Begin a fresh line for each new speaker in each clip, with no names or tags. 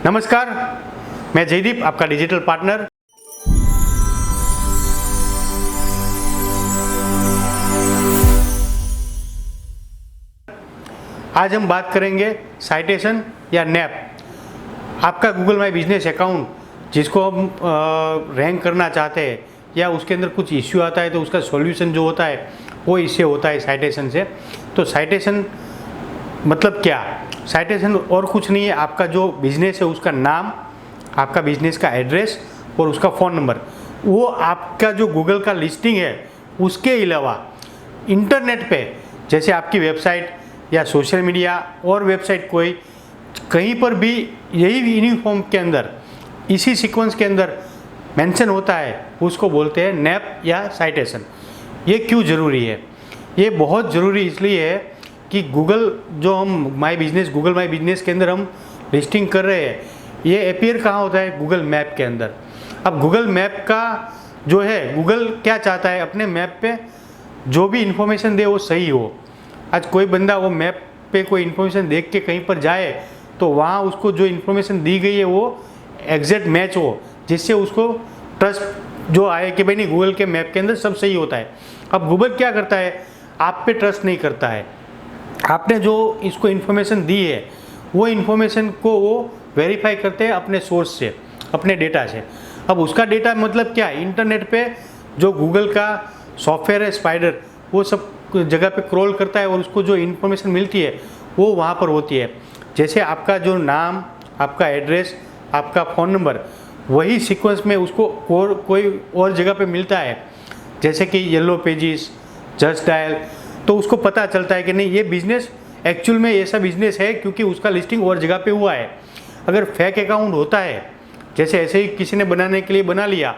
नमस्कार, मैं जयदीप, आपका डिजिटल पार्टनर। आज हम बात करेंगे साइटेशन या नैप। आपका गूगल माई बिजनेस अकाउंट जिसको हम रैंक करना चाहते हैं या उसके अंदर कुछ इश्यू आता है तो उसका सॉल्यूशन जो होता है वो इससे होता है, साइटेशन से। तो साइटेशन मतलब क्या? साइटेशन और कुछ नहीं है, आपका जो बिजनेस है उसका नाम, आपका बिजनेस का एड्रेस और उसका फ़ोन नंबर, वो आपका जो गूगल का लिस्टिंग है उसके अलावा इंटरनेट पे, जैसे आपकी वेबसाइट या सोशल मीडिया और वेबसाइट कोई कहीं पर भी यही यूनिफॉर्म के अंदर, इसी सीक्वेंस के अंदर मेंशन होता है, उसको बोलते हैं नैप या साइटेशन। ये क्यों ज़रूरी है? ये बहुत ज़रूरी इसलिए है कि गूगल जो हम गूगल माई बिजनेस के अंदर हम लिस्टिंग कर रहे हैं, ये अपीयर कहाँ होता है? गूगल मैप के अंदर। अब गूगल मैप का जो है, गूगल क्या चाहता है अपने मैप पे जो भी इंफॉर्मेशन दे वो सही हो। आज कोई बंदा वो मैप पे कोई इन्फॉर्मेशन देख के कहीं पर जाए तो वहाँ उसको जो इन्फॉर्मेशन दी गई है वो एग्जैक्ट मैच हो, जिससे उसको ट्रस्ट जो आए कि भाई नहीं, गूगल के मैप के अंदर सब सही होता है। अब गूगल क्या करता है? आप पे ट्रस्ट नहीं करता है। आपने जो इसको इन्फॉर्मेशन दी है वो इन्फॉर्मेशन को वो वेरीफाई करते हैं अपने सोर्स से, अपने डेटा से। अब उसका डेटा मतलब क्या है? इंटरनेट पे जो गूगल का सॉफ्टवेयर है स्पाइडर, वो सब जगह पे क्रॉल करता है और उसको जो इन्फॉर्मेशन मिलती है वो वहाँ पर होती है। जैसे आपका जो नाम, आपका एड्रेस, आपका फ़ोन नंबर, वही सीक्वेंस में उसको कोई और जगह पे मिलता है, जैसे कि येलो पेजेस, जस्ट डायल। तो उसको पता चलता है कि नहीं, ये बिजनेस एक्चुअल में ऐसा बिजनेस है क्योंकि उसका लिस्टिंग और जगह पे हुआ है। अगर फेक अकाउंट होता है, जैसे ऐसे ही किसी ने बनाने के लिए बना लिया,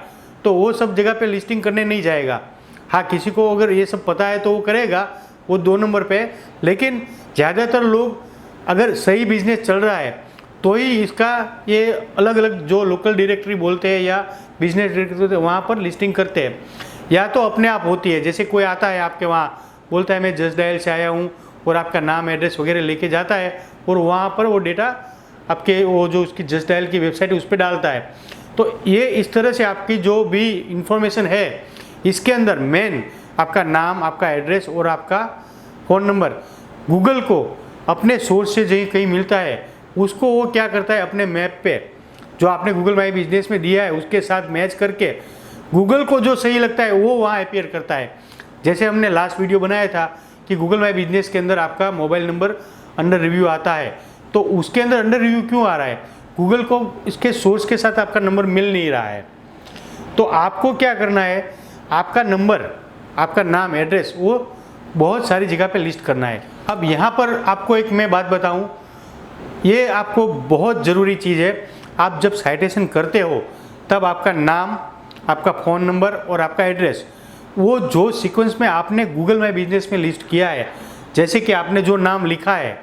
तो वो सब जगह पे लिस्टिंग करने नहीं जाएगा। हाँ, किसी को अगर ये सब पता है तो वो करेगा, वो 2 नंबर पे। लेकिन ज़्यादातर लोग अगर सही बिजनेस चल रहा है तो ही इसका ये अलग अलग जो लोकल डायरेक्टरी बोलते हैं या बिजनेस डायरेक्टरी वहाँ पर लिस्टिंग करते हैं, या तो अपने आप होती है। जैसे कोई आता है आपके वहाँ, बोलता है मैं जस्ट डायल से आया हूँ, और आपका नाम, एड्रेस वगैरह लेके जाता है और वहाँ पर वो डेटा आपके वो जो उसकी जस्ट डायल की वेबसाइट है उस पर डालता है। तो ये इस तरह से आपकी जो भी इंफॉर्मेशन है इसके अंदर मेन आपका नाम, आपका एड्रेस और आपका फ़ोन नंबर गूगल को अपने सोर्स से जो कहीं मिलता है उसको वो क्या करता है, अपने मैप पे जो आपने गूगल माई बिजनेस में दिया है उसके साथ मैच करके गूगल को जो सही लगता है वो वहाँ अपीयर करता है। जैसे हमने लास्ट वीडियो बनाया था कि गूगल माई बिजनेस के अंदर आपका मोबाइल नंबर अंडर रिव्यू आता है, तो उसके अंदर अंडर रिव्यू क्यों आ रहा है? गूगल को इसके सोर्स के साथ आपका नंबर मिल नहीं रहा है। तो आपको क्या करना है, आपका नंबर, आपका नाम, एड्रेस वो बहुत सारी जगह पे लिस्ट करना है। अब यहाँ पर आपको एक मैं बात बताऊँ, ये आपको बहुत ज़रूरी चीज़ है। आप जब साइटेशन करते हो तब आपका नाम, आपका फ़ोन नंबर और आपका एड्रेस, वो जो सीक्वेंस में आपने गूगल माई बिजनेस में लिस्ट किया है, जैसे कि आपने जो नाम लिखा है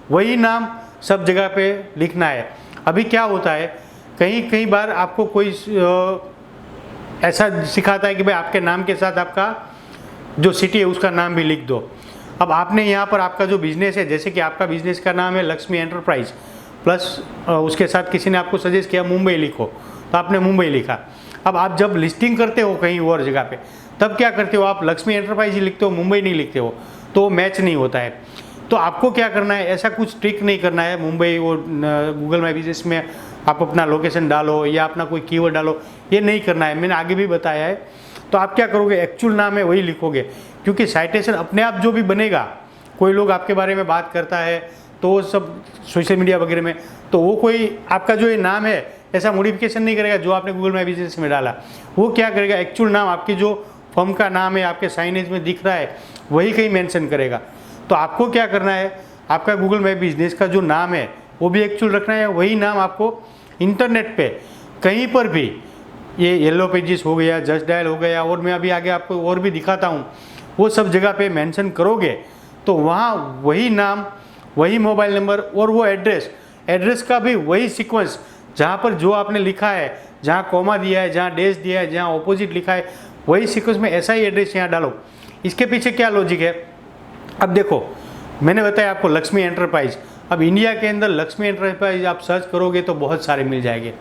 वही नाम सब जगह पे लिखना है। अभी क्या होता है, कई बार आपको कोई ऐसा सिखाता है कि भाई आपके नाम के साथ आपका जो सिटी है उसका नाम भी लिख दो। अब आपने यहाँ पर आपका जो बिज़नेस है, जैसे कि आपका बिज़नेस का नाम है लक्ष्मी एंटरप्राइज, प्लस उसके साथ किसी ने आपको सजेस्ट किया मुंबई लिखो, तो आपने मुंबई लिखा। अब आप जब लिस्टिंग करते हो कहीं और जगह पे, तब क्या करते हो, आप लक्ष्मी एंटरप्राइज ही लिखते हो, मुंबई नहीं लिखते हो, तो मैच नहीं होता है। तो आपको क्या करना है, ऐसा कुछ ट्रिक नहीं करना है मुंबई और गूगल माई बिजनेस में आप अपना लोकेशन डालो या अपना कोई कीवर्ड डालो, ये नहीं करना है। मैंने आगे भी बताया है। तो आप क्या करोगे, एक्चुअल नाम है वही लिखोगे, क्योंकि साइटेशन अपने आप जो भी बनेगा, कोई लोग आपके बारे में बात करता है तो वो सब सोशल मीडिया वगैरह में, तो वो कोई आपका जो ये नाम है ऐसा मॉडिफिकेशन नहीं करेगा जो आपने गूगल माई बिजनेस में डाला। वो क्या करेगा, एक्चुअल नाम आपकी जो फर्म का नाम है आपके साइनेज में दिख रहा है वही कहीं मेंशन करेगा। तो आपको क्या करना है, आपका गूगल माई बिजनेस का जो नाम है वो भी एक्चुअल रखना है, वही नाम आपको इंटरनेट पे कहीं पर भी, ये येलो पेजेस हो गया, जस्ट डायल हो गया, और मैं अभी आगे आपको और भी दिखाता हूँ, वो सब जगह पे मेंशन करोगे तो वहाँ वही नाम, वही मोबाइल नंबर और वो एड्रेस का भी वही सीक्वेंस, जहाँ पर जो आपने लिखा है, जहाँ कॉमा दिया है, जहाँ डैश दिया है, जहाँ ऑपोजिट लिखा है, वही सीक्वेंस में ऐसा ही एड्रेस यहाँ डालो। इसके पीछे क्या लॉजिक है? अब देखो, मैंने बताया आपको लक्ष्मी एंटरप्राइज, अब इंडिया के अंदर लक्ष्मी एंटरप्राइज आप सर्च करोगे तो बहुत सारे मिल जाएंगे।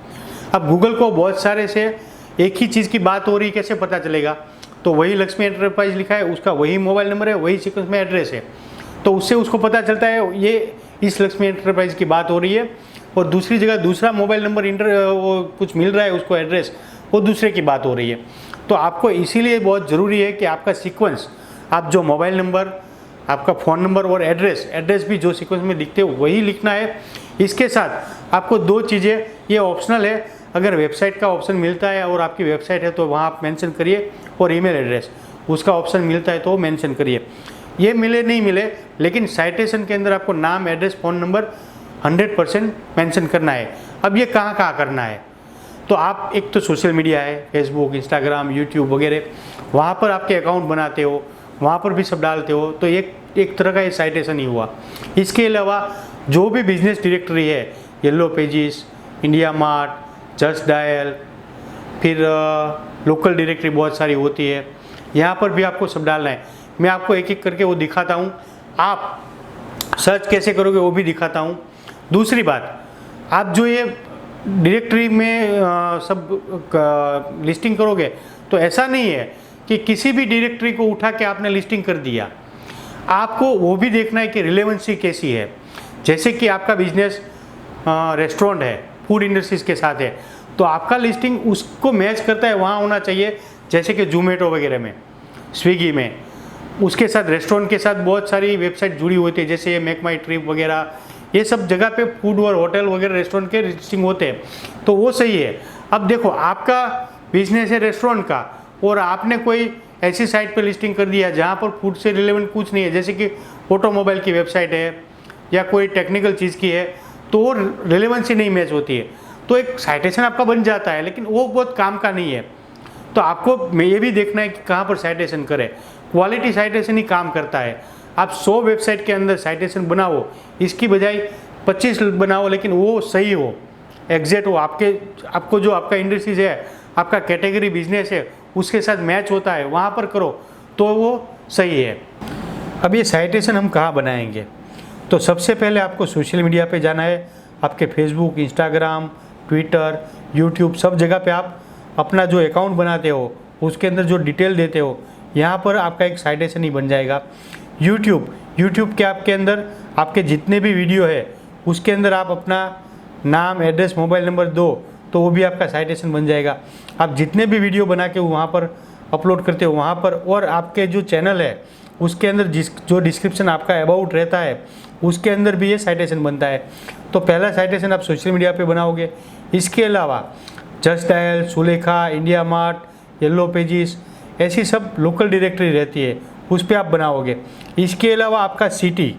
अब गूगल को बहुत सारे से एक ही चीज़ की बात हो रही कैसे पता चलेगा? तो वही लक्ष्मी एंटरप्राइज लिखा है, उसका वही मोबाइल नंबर है, वही सीक्वेंस में एड्रेस है, तो उससे उसको पता चलता है ये इस लक्ष्मी एंटरप्राइज की बात हो रही है। और दूसरी जगह दूसरा मोबाइल नंबर वो कुछ मिल रहा है उसको एड्रेस, वो दूसरे की बात हो रही है। तो आपको इसीलिए बहुत ज़रूरी है कि आपका सीक्वेंस, आप जो मोबाइल नंबर, आपका फ़ोन नंबर और एड्रेस भी जो सीक्वेंस में लिखते हो वही लिखना है। इसके साथ आपको 2 चीज़ें, ये ऑप्शनल है, अगर वेबसाइट का ऑप्शन मिलता है और आपकी वेबसाइट है तो वहाँ आप मेंशन करिए, और ईमेल एड्रेस उसका ऑप्शन मिलता है तो मेंशन करिए। ये मिले नहीं मिले, लेकिन साइटेशन के अंदर आपको नाम, एड्रेस, फ़ोन नंबर 100% मेंशन करना है। अब ये कहाँ कहाँ करना है? तो आप एक तो सोशल मीडिया है, फेसबुक, इंस्टाग्राम, यूट्यूब वगैरह, वहाँ पर आपके अकाउंट बनाते हो, वहाँ पर भी सब डालते हो, तो एक तरह का ये साइटेशन ही हुआ। इसके अलावा जो भी बिजनेस डायरेक्टरी है, yellow pages, India mart, just dial, फिर लोकल डायरेक्टरी बहुत सारी होती है, यहाँ पर भी आपको सब डालना है। मैं आपको एक एक करके वो दिखाता हूँ, आप सर्च कैसे करोगे वो भी दिखाता हूँ। दूसरी बात, आप जो ये डायरेक्टरी में सब लिस्टिंग करोगे तो ऐसा नहीं है कि किसी भी डायरेक्टरी को उठा के आपने लिस्टिंग कर दिया। आपको वो भी देखना है कि रिलेवेंसी कैसी है। जैसे कि आपका बिजनेस रेस्टोरेंट है, फूड इंडस्ट्रीज के साथ है, तो आपका लिस्टिंग उसको मैच करता है, वहाँ होना चाहिए। जैसे कि जोमेटो वगैरह में, स्विगी में, उसके साथ रेस्टोरेंट के साथ बहुत सारी वेबसाइट जुड़ी होती है, जैसे ये मेक माई ट्रिप वगैरह, ये सब जगह पे फूड और होटल वगैरह रेस्टोरेंट के लिस्टिंग होते हैं, तो वो सही है। अब देखो, आपका बिजनेस है रेस्टोरेंट का और आपने कोई ऐसी साइट पे लिस्टिंग कर दिया जहाँ पर फूड से रिलेवेंट कुछ नहीं है, जैसे कि ऑटोमोबाइल की वेबसाइट है या कोई टेक्निकल चीज़ की है, तो वो रिलेवेंसी नहीं मैच होती है, तो एक साइटेशन आपका बन जाता है, लेकिन वो बहुत काम का नहीं है। तो आपको ये भी देखना है कि कहाँ पर साइटेशन करें। क्वालिटी साइटेशन ही काम करता है। आप 100 वेबसाइट के अंदर साइटेशन बनाओ, इसकी बजाय 25 बनाओ, लेकिन वो सही हो, एग्जैक्ट हो, आपको जो आपका इंडस्ट्रीज है, आपका कैटेगरी बिजनेस है, उसके साथ मैच होता है, वहाँ पर करो तो वो सही है। अब ये साइटेशन हम कहाँ बनाएंगे? तो सबसे पहले आपको सोशल मीडिया पे जाना है। आपके फेसबुक, इंस्टाग्राम, ट्विटर, यूट्यूब, सब जगह पे आप अपना जो अकाउंट बनाते हो उसके अंदर जो डिटेल देते हो, यहाँ पर आपका एक साइटेशन ही बन जाएगा। यूट्यूब के आपके अंदर आपके जितने भी वीडियो है उसके अंदर आप अपना नाम, एड्रेस, मोबाइल नंबर दो, तो वो भी आपका साइटेशन बन जाएगा। आप जितने भी वीडियो बना के वहाँ पर अपलोड करते हो वहाँ पर, और आपके जो चैनल है उसके अंदर जो डिस्क्रिप्शन आपका अबाउट रहता है उसके अंदर भी ये साइटेशन बनता है। तो पहला साइटेशन आप सोशल मीडिया पे बनाओगे। इसके अलावा just dial, Sulekha, India mart, yellow pages, ऐसी सब लोकल डायरेक्टरी रहती है, उस पर आप बनाओगे। इसके अलावा आपका सिटी,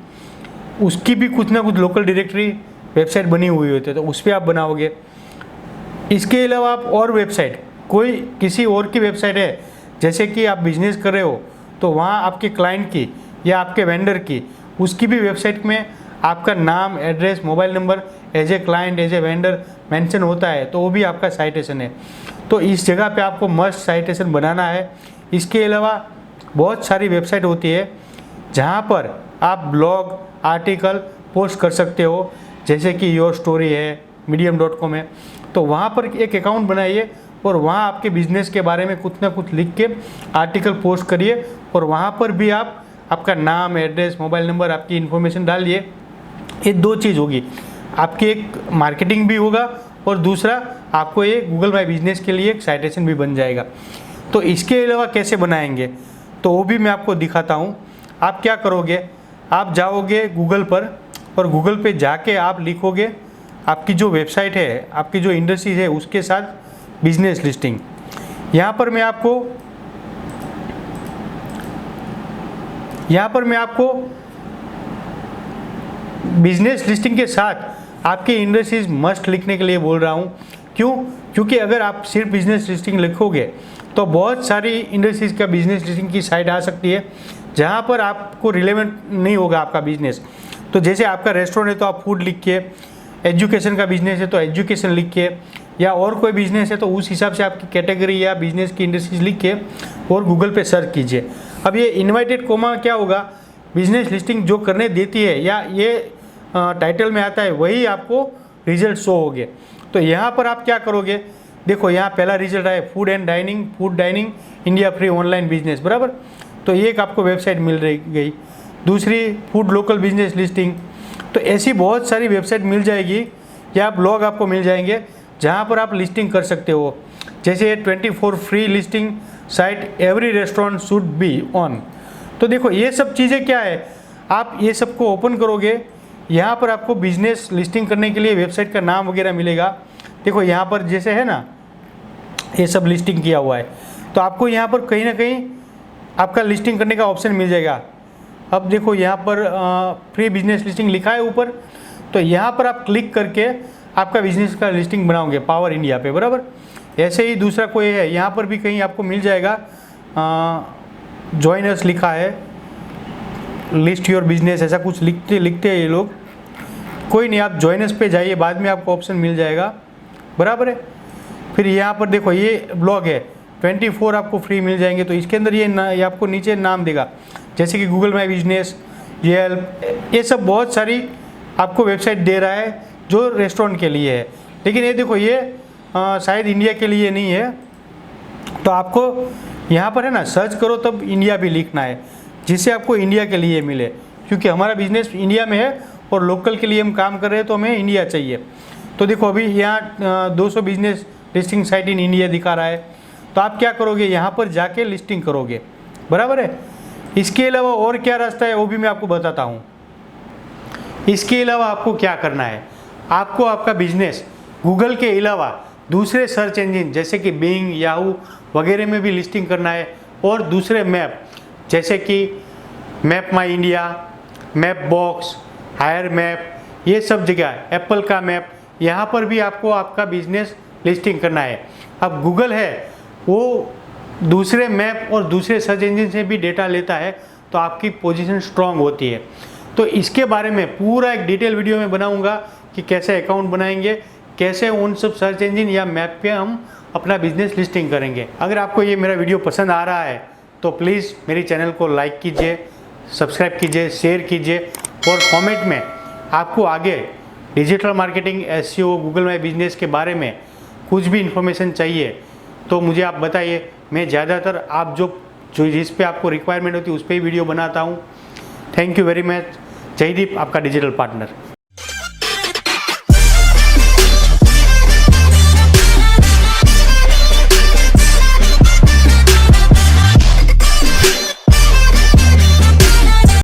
उसकी भी कुछ ना कुछ लोकल डायरेक्टरी वेबसाइट बनी हुई होती है, तो उस पर आप बनाओगे। इसके अलावा आप और वेबसाइट, कोई किसी और की वेबसाइट है, जैसे कि आप बिजनेस कर रहे हो तो वहाँ आपके क्लाइंट की या आपके वेंडर की, उसकी भी वेबसाइट में आपका नाम, address, mobile number as a client, as a vendor mention होता है, तो वो भी आपका साइटेशन है। तो इस जगह पे आपको मस्ट साइटेशन बनाना है। इसके अलावा बहुत सारी वेबसाइट होती है जहाँ पर आप ब्लॉग, आर्टिकल पोस्ट कर सकते हो, जैसे कि योर स्टोरी है, medium.com है, तो वहाँ पर एक अकाउंट बनाइए और वहाँ आपके बिजनेस के बारे में कुछ ना कुछ लिख के आर्टिकल पोस्ट करिए, और वहाँ पर भी आप आपका नाम, एड्रेस, मोबाइल नंबर, आपकी इन्फॉर्मेशन डालिए। ये 2 चीज़ होगी, आपकी एक मार्केटिंग भी होगा और दूसरा आपको ये गूगल माई बिजनेस के लिए एक साइटेशन भी बन जाएगा। तो इसके अलावा कैसे बनाएंगे तो वो भी मैं आपको दिखाता हूँ। आप क्या करोगे, आप जाओगे गूगल पर और गूगल पे जाके आप लिखोगे आपकी जो वेबसाइट है, आपकी जो इंडस्ट्रीज है, उसके साथ बिजनेस लिस्टिंग। यहाँ पर मैं आपको बिजनेस लिस्टिंग के साथ आपके इंडस्ट्रीज मस्ट लिखने के लिए बोल रहा हूँ। क्यों? क्योंकि अगर आप सिर्फ बिजनेस लिस्टिंग लिखोगे तो बहुत सारी इंडस्ट्रीज का बिजनेस लिस्टिंग की साइट आ सकती है जहाँ पर आपको रिलेवेंट नहीं होगा आपका बिजनेस। तो जैसे आपका रेस्टोरेंट है तो आप फूड लिखिए, एजुकेशन का बिजनेस है तो एजुकेशन लिखिए, या और कोई बिजनेस है तो उस हिसाब से आपकी कैटेगरी या बिजनेस की इंडस्ट्रीज लिख के और गूगल पे सर्च कीजिए। अब ये इन्वर्टेड कोमा क्या होगा, बिजनेस लिस्टिंग जो करने देती है, या ये टाइटल में आता है वही आपको रिजल्ट शो होंगे। तो यहाँ पर आप क्या करोगे, देखो यहाँ पहला रिजल्ट आया food dining India free online business, बराबर। तो एक आपको वेबसाइट मिल रही गई, दूसरी फूड लोकल बिजनेस लिस्टिंग। तो ऐसी बहुत सारी वेबसाइट मिल जाएगी या ब्लॉग आपको मिल जाएंगे जहाँ पर आप लिस्टिंग कर सकते हो। जैसे 24 free listing site every restaurant should be on. तो देखो ये सब चीज़ें क्या है, आप ये सब को ओपन करोगे, यहाँ पर आपको बिजनेस लिस्टिंग करने के लिए वेबसाइट का नाम वगैरह मिलेगा। देखो यहाँ पर जैसे है ना, ये सब लिस्टिंग किया हुआ है, तो आपको यहाँ पर कहीं ना कहीं आपका लिस्टिंग करने का ऑप्शन मिल जाएगा। अब देखो यहाँ पर फ्री बिजनेस लिस्टिंग लिखा है ऊपर, तो यहाँ पर आप क्लिक करके आपका बिजनेस का लिस्टिंग बनाओगे पावर इंडिया पे, बराबर। ऐसे ही दूसरा कोई है, यहाँ पर भी कहीं आपको मिल जाएगा जॉइनर्स लिखा है, लिस्ट योर बिजनेस, ऐसा कुछ लिखते हैं ये लोग। कोई नहीं, आप जॉइनर्स पे जाइए, बाद में आपको ऑप्शन मिल जाएगा, बराबर है। फिर यहाँ पर देखो ये ब्लॉग है 24 आपको फ्री मिल जाएंगे। तो इसके अंदर ये आपको नीचे नाम देगा, जैसे कि गूगल माई बिजनेस, ये सब बहुत सारी आपको वेबसाइट दे रहा है जो रेस्टोरेंट के लिए है। लेकिन ये देखो ये शायद इंडिया के लिए नहीं है, तो आपको यहाँ पर है ना सर्च करो तब इंडिया भी लिखना है, जिससे आपको इंडिया के लिए मिले, क्योंकि हमारा बिजनेस इंडिया में है और लोकल के लिए हम काम कर रहे हैं, तो हमें इंडिया चाहिए। तो देखो अभी यहाँ 200 business listing site in India दिखा रहा है, तो आप क्या करोगे, यहाँ पर जाके लिस्टिंग करोगे, बराबर है। इसके अलावा और क्या रास्ता है वो भी मैं आपको बताता हूँ। इसके अलावा आपको क्या करना है, आपको आपका बिजनेस गूगल के अलावा दूसरे सर्च इंजन जैसे कि बिंग, याहू वगैरह में भी लिस्टिंग करना है, और दूसरे मैप जैसे कि map my India, map box, higher map, ये सब जगह, एप्पल का मैप, यहाँ पर भी आपको आपका बिजनेस लिस्टिंग करना है। अब गूगल है वो दूसरे मैप और दूसरे सर्च इंजन से भी डेटा लेता है, तो आपकी पोजीशन स्ट्रांग होती है। तो इसके बारे में पूरा एक डिटेल वीडियो में बनाऊंगा कि कैसे अकाउंट बनाएंगे, कैसे उन सब सर्च इंजन या मैप पे हम अपना बिजनेस लिस्टिंग करेंगे। अगर आपको ये मेरा वीडियो पसंद आ रहा है तो प्लीज़ मेरी चैनल को लाइक कीजिए, सब्सक्राइब कीजिए, शेयर कीजिए, और कमेंट में आपको आगे digital marketing, SEO, Google my business के बारे में कुछ भी इन्फॉर्मेशन चाहिए तो मुझे आप बताइए। मैं ज़्यादातर आप जो जिस पे आपको रिक्वायरमेंट होती है उस पर ही वीडियो बनाता हूँ। Thank you very much. Jaideep, आपका डिजिटल पार्टनर।